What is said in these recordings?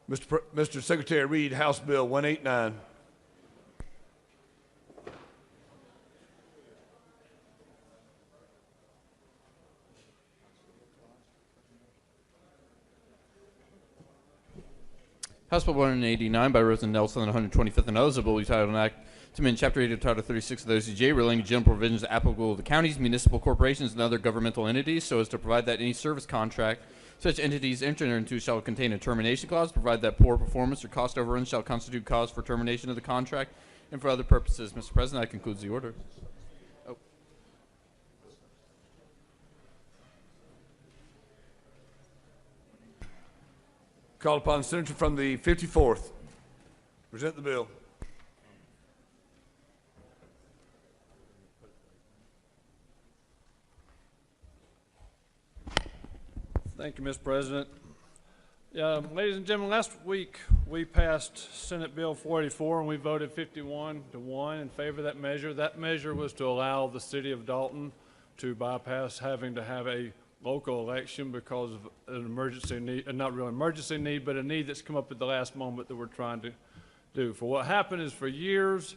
Mr. Secretary, read House Bill 189. House Bill 189 by Rosen Nelson and 125th and others, a bill entitled an act to amend Chapter 8 of Title 36 of the OCGA relating to general provisions applicable to counties, municipal corporations, and other governmental entities, so as to provide that any service contract such entities enter into shall contain a termination clause, provide that poor performance or cost overruns shall constitute cause for termination of the contract, and for other purposes. Mr. President, that concludes the order. Call upon the senator from the 54th. Present the bill. Thank you, Mr. President. Ladies and gentlemen, last week we passed Senate Bill 484 and we voted 51-1 in favor of that measure. That measure was to allow the city of Dalton to bypass having to have a local election because of an emergency need, not really emergency need, but a need that's come up at the last moment that we're trying to do. For what happened is for years,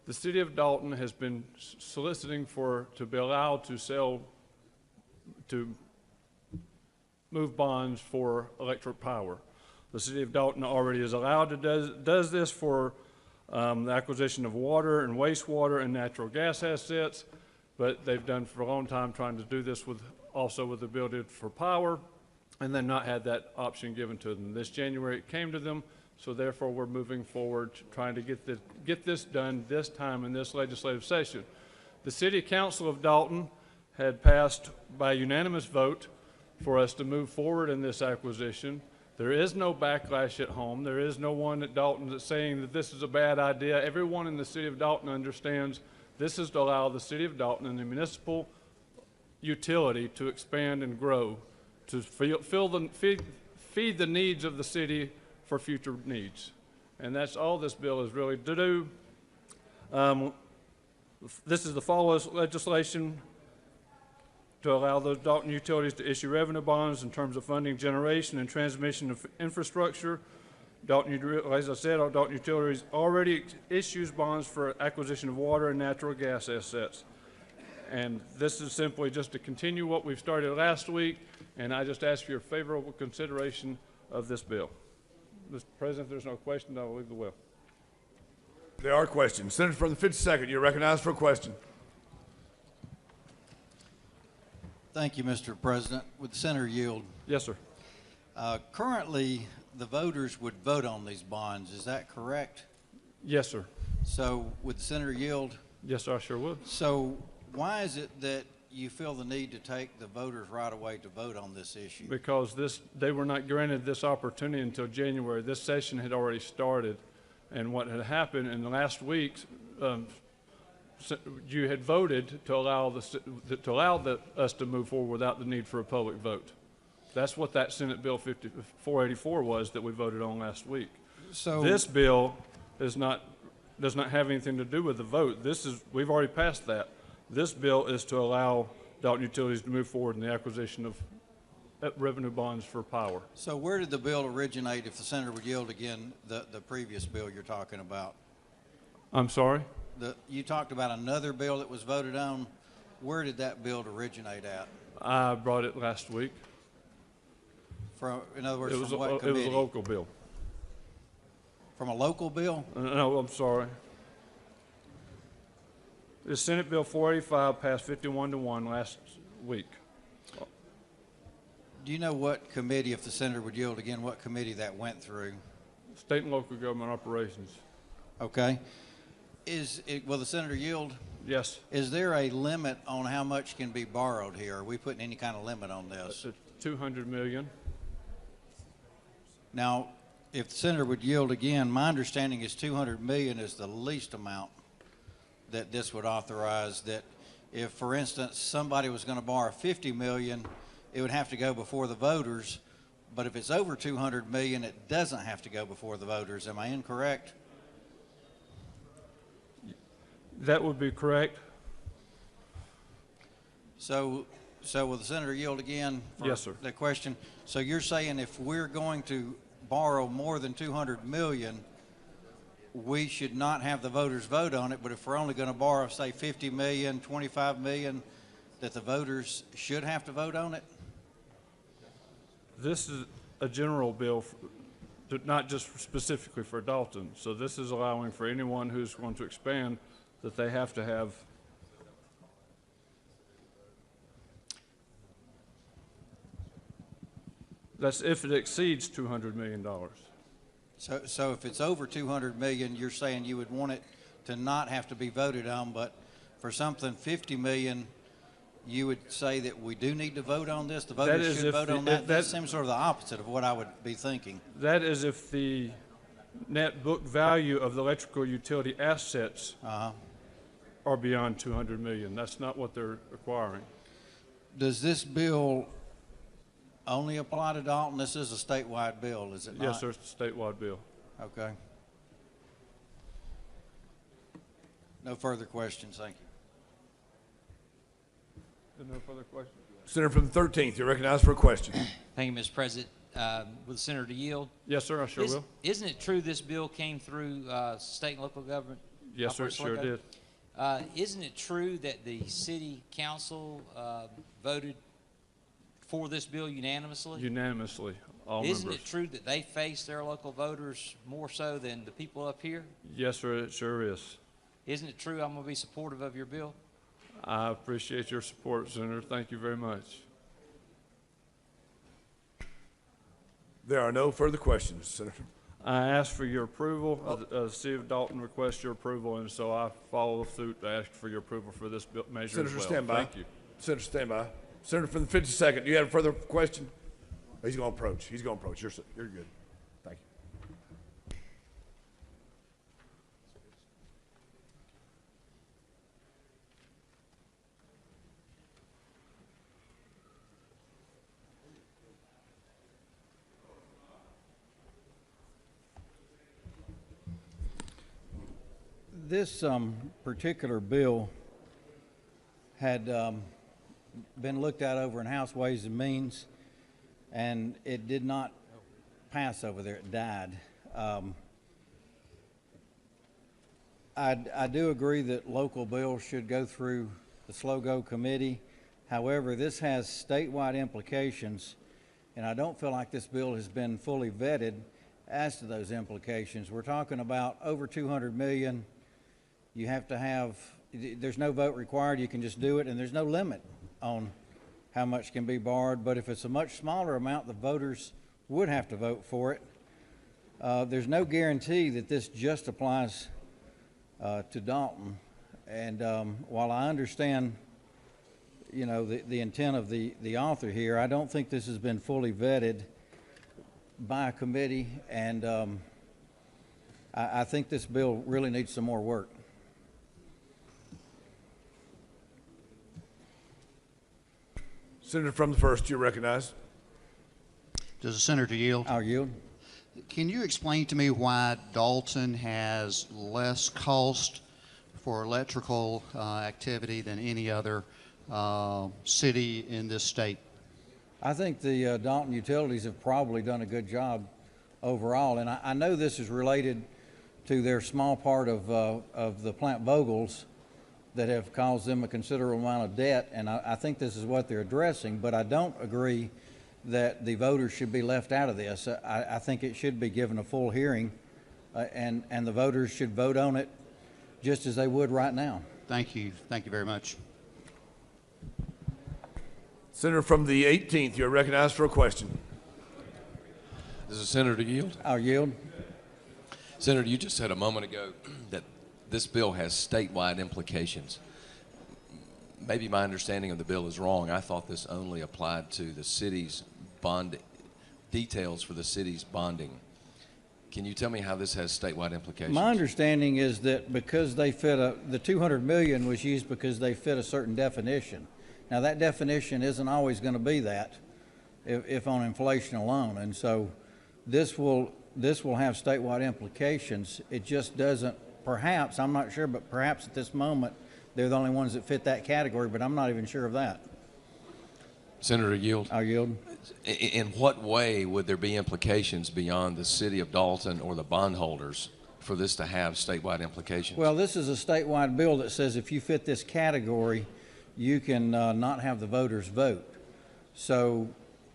the city of Dalton has been soliciting to be allowed to move bonds for electric power. The city of Dalton already is allowed to does this for the acquisition of water and wastewater and natural gas assets, but they've done for a long time trying to do this also with the ability for power, and then not had that option given to them. This January it came to them, so therefore we're moving forward trying to get this done this time in this legislative session. The City Council of Dalton had passed by unanimous vote for us to move forward in this acquisition. There is no backlash at home. There is no one at Dalton that's saying that this is a bad idea. Everyone in the City of Dalton understands this is to allow the City of Dalton and the municipal utility to expand and grow, to feed the needs of the city for future needs. And that's all this bill is really to do. This is the follow legislation to allow those Dalton utilities to issue revenue bonds in terms of funding generation and transmission of infrastructure. As I said, Dalton Utilities already issues bonds for acquisition of water and natural gas assets. And this is simply just to continue what we've started last week, and I just ask for your favorable consideration of this bill. Mr. President, if there's no question, I will leave the will. There are questions. Senator from the 52nd, you're recognized for a question. Thank you, Mr. President. Would the senator yield? Yes, sir. Currently, the voters would vote on these bonds. Is that correct? Yes, sir. So would the senator yield? Yes, sir, I sure would. So why is it that you feel the need to take the voters right away to vote on this issue? Because they were not granted this opportunity until January. This session had already started, and what had happened in the last week, you had voted to allow us to move forward without the need for a public vote. That's what that Senate Bill 484 was that we voted on last week. So this bill does not have anything to do with the vote. We've already passed that. This bill is to allow Dalton Utilities to move forward in the acquisition of revenue bonds for power. So where did the bill originate, if the senator would yield again, the previous bill you're talking about? I'm sorry? You talked about another bill that was voted on. Where did that bill originate at? I brought it last week. In other words, from what committee? It was a local bill. From a local bill? No, I'm sorry. The Senate Bill 485 passed 51-1 last week. Do you know what committee, if the senator would yield again, what committee that went through? State and local government operations. Okay. Will the senator yield? Yes. Is there a limit on how much can be borrowed here? Are we putting any kind of limit on this? $200 million. Now, if the senator would yield again, my understanding is $200 million is the least amount that this would authorize. That if, for instance, somebody was going to borrow $50 million, it would have to go before the voters. But if it's over $200 million, it doesn't have to go before the voters. Am I incorrect? That would be correct. So will the senator yield again for yes, sir. the question? So you're saying if we're going to borrow more than 200 million, we should not have the voters vote on it, but if we're only going to borrow, say, 50 million, 25 million, that the voters should have to vote on it? This is a general bill, not just specifically for Dalton. So this is allowing for anyone who's going to expand that they have to have. That's if it exceeds $200 million. So if it's over 200 million, you're saying you would want it to not have to be voted on, but for something 50 million, you would say that we do need to vote on this? The voters should vote on that? That seems sort of the opposite of what I would be thinking. That is if the net book value of the electrical utility assets are beyond 200 million. That's not what they're requiring. Does this bill only apply to Dalton? This is a statewide bill, is it not? Yes, sir, it's a statewide bill. Okay. No further questions, thank you. No further questions? Senator from the 13th, you're recognized for a question. Thank you, Mr. President. Will the senator yield? Yes, sir, I sure will. Isn't it true this bill came through state and local government? Yes, sir, it sure did. Isn't it true that the city council voted for this bill unanimously? Unanimously, all Isn't members. it true that they face their local voters more so than the people up here? Yes, sir, it sure is. Isn't it true I'm going to be supportive of your bill? I appreciate your support, Senator. Thank you very much. There are no further questions, Senator. I ask for your approval. The city of Dalton requests your approval, and so I follow suit to ask for your approval for this measure Senator, as well. stand by. Thank you. Senator, stand by. Senator from the 52nd, do you have a further question? He's going to approach. He's going to approach. You're good. Thank you. This particular bill had been looked at over in House Ways and Means, and it did not pass over there. It died. I do agree that local bills should go through the slow-go committee. However, this has statewide implications, and I don't feel like this bill has been fully vetted as to those implications. We're talking about over 200 million. You have to have, there's no vote required, you can just do it, and there's no limit on how much can be borrowed. But if it's a much smaller amount, the voters would have to vote for it. There's no guarantee that this just applies to Dalton. And while I understand, you know, the intent of the author here, I don't think this has been fully vetted by a committee, and I think this bill really needs some more work. Senator from the 1st, you're recognized. Does the senator yield? I'll yield. Can you explain to me why Dalton has less cost for electrical activity than any other city in this state? I think the Dalton utilities have probably done a good job overall, and I know this is related to their small part of the Plant Vogels that have caused them a considerable amount of debt, and I think this is what they're addressing, but I don't agree that the voters should be left out of this. I think it should be given a full hearing, and the voters should vote on it just as they would right now. Thank you. Thank you very much. Senator from the 18th, you're recognized for a question. Does the senator yield? I'll yield. Senator, you just said a moment ago that this bill has statewide implications. Maybe my understanding of the bill is wrong. I thought this only applied to the city's bond details for the city's bonding. Can you tell me how this has statewide implications? My understanding is that because they fit the 200 million was used because they fit a certain definition. Now that definition isn't always going to be that if on inflation alone, and so this will have statewide implications. It just doesn't, perhaps, I'm not sure, but perhaps at this moment they're the only ones that fit that category, but I'm not even sure of that. Senator Yield, I'll yield. in what way would there be implications beyond the city of Dalton or the bondholders for this to have statewide implications? Well, this is a statewide bill that says if you fit this category, you can not have the voters vote. So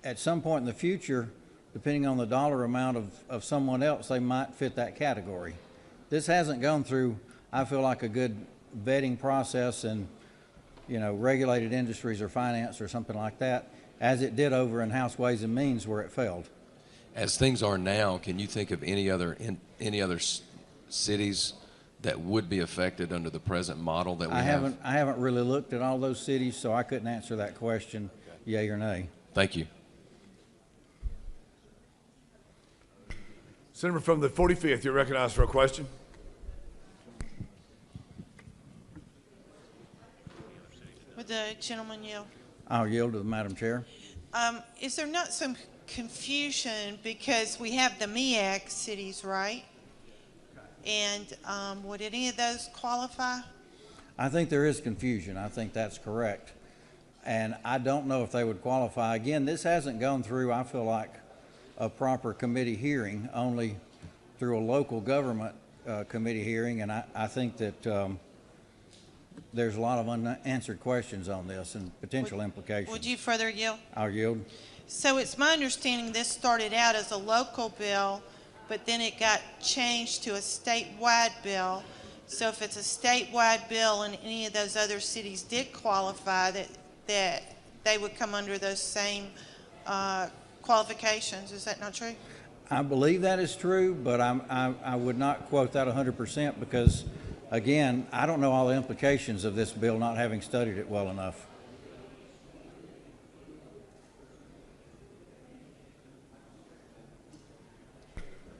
at some point in the future, depending on the dollar amount of someone else, they might fit that category. This hasn't gone through, I feel like, a good vetting process in, regulated industries or finance or something like that, as it did over in House Ways and Means where it failed. As things are now, can you think of any other cities that would be affected under the present model that we have? I haven't really looked at all those cities, so I couldn't answer that question, yay or nay. Thank you. Senator from the 45th, you're recognized for a question. Would the gentleman yield? I'll yield to the Madam Chair. Is there not some confusion because we have the MEAC cities, right? And would any of those qualify? I think there is confusion. I think that's correct. And I don't know if they would qualify. Again, this hasn't gone through, I feel like, a proper committee hearing, only through a local government committee hearing. And I think that there's a lot of unanswered questions on this and potential implications. Would you further yield? I'll yield. So it's my understanding this started out as a local bill, but then it got changed to a statewide bill. So if it's a statewide bill and any of those other cities did qualify, that they would come under those same qualifications. Is that not true? I believe that is true, but I would not quote that 100% because, again, I don't know all the implications of this bill, not having studied it well enough.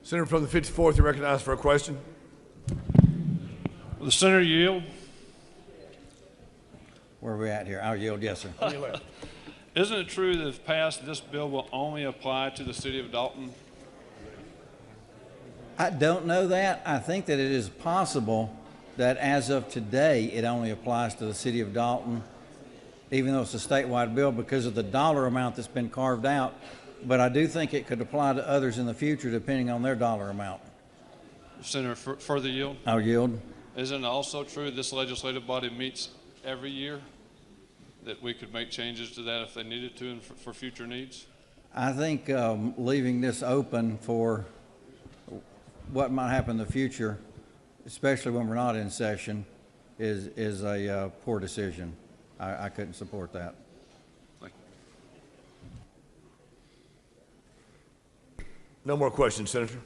Senator from the 54th, you're recognized for a question. Will the senator yield? Where are we at here? I'll yield, yes, sir. Isn't it true that if passed, this bill will only apply to the city of Dalton? I don't know that. I think that it is possible that as of today, it only applies to the city of Dalton, even though it's a statewide bill because of the dollar amount that's been carved out. But I do think it could apply to others in the future depending on their dollar amount. Senator, further yield? I'll yield. Isn't it also true this legislative body meets every year, that we could make changes to that if they needed to and for future needs? I think leaving this open for what might happen in the future, especially when we're not in session, is a poor decision. I couldn't support that. No more questions, Senator.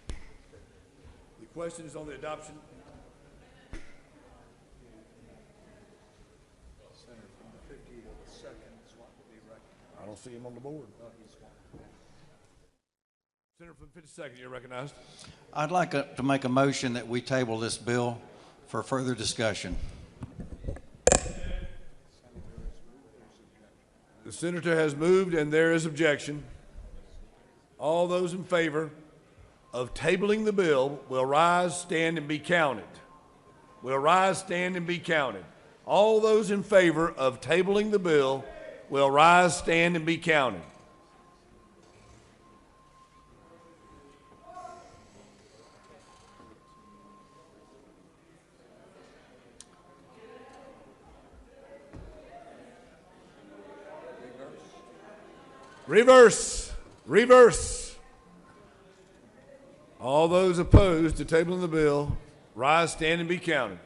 The question is on the adoption. I don't see him on the board. Senator from the 52nd, you're recognized. I'd like to make a motion that we table this bill for further discussion. The senator has moved and there is objection. All those in favor of tabling the bill will rise, stand, and be counted. Will rise, stand, and be counted. All those in favor of tabling the bill will rise, stand, and be counted. Reverse. Reverse. All those opposed to tabling the bill, rise, stand, and be counted.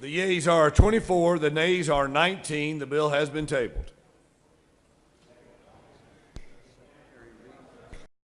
The yeas are 24, the nays are 19. The bill has been tabled.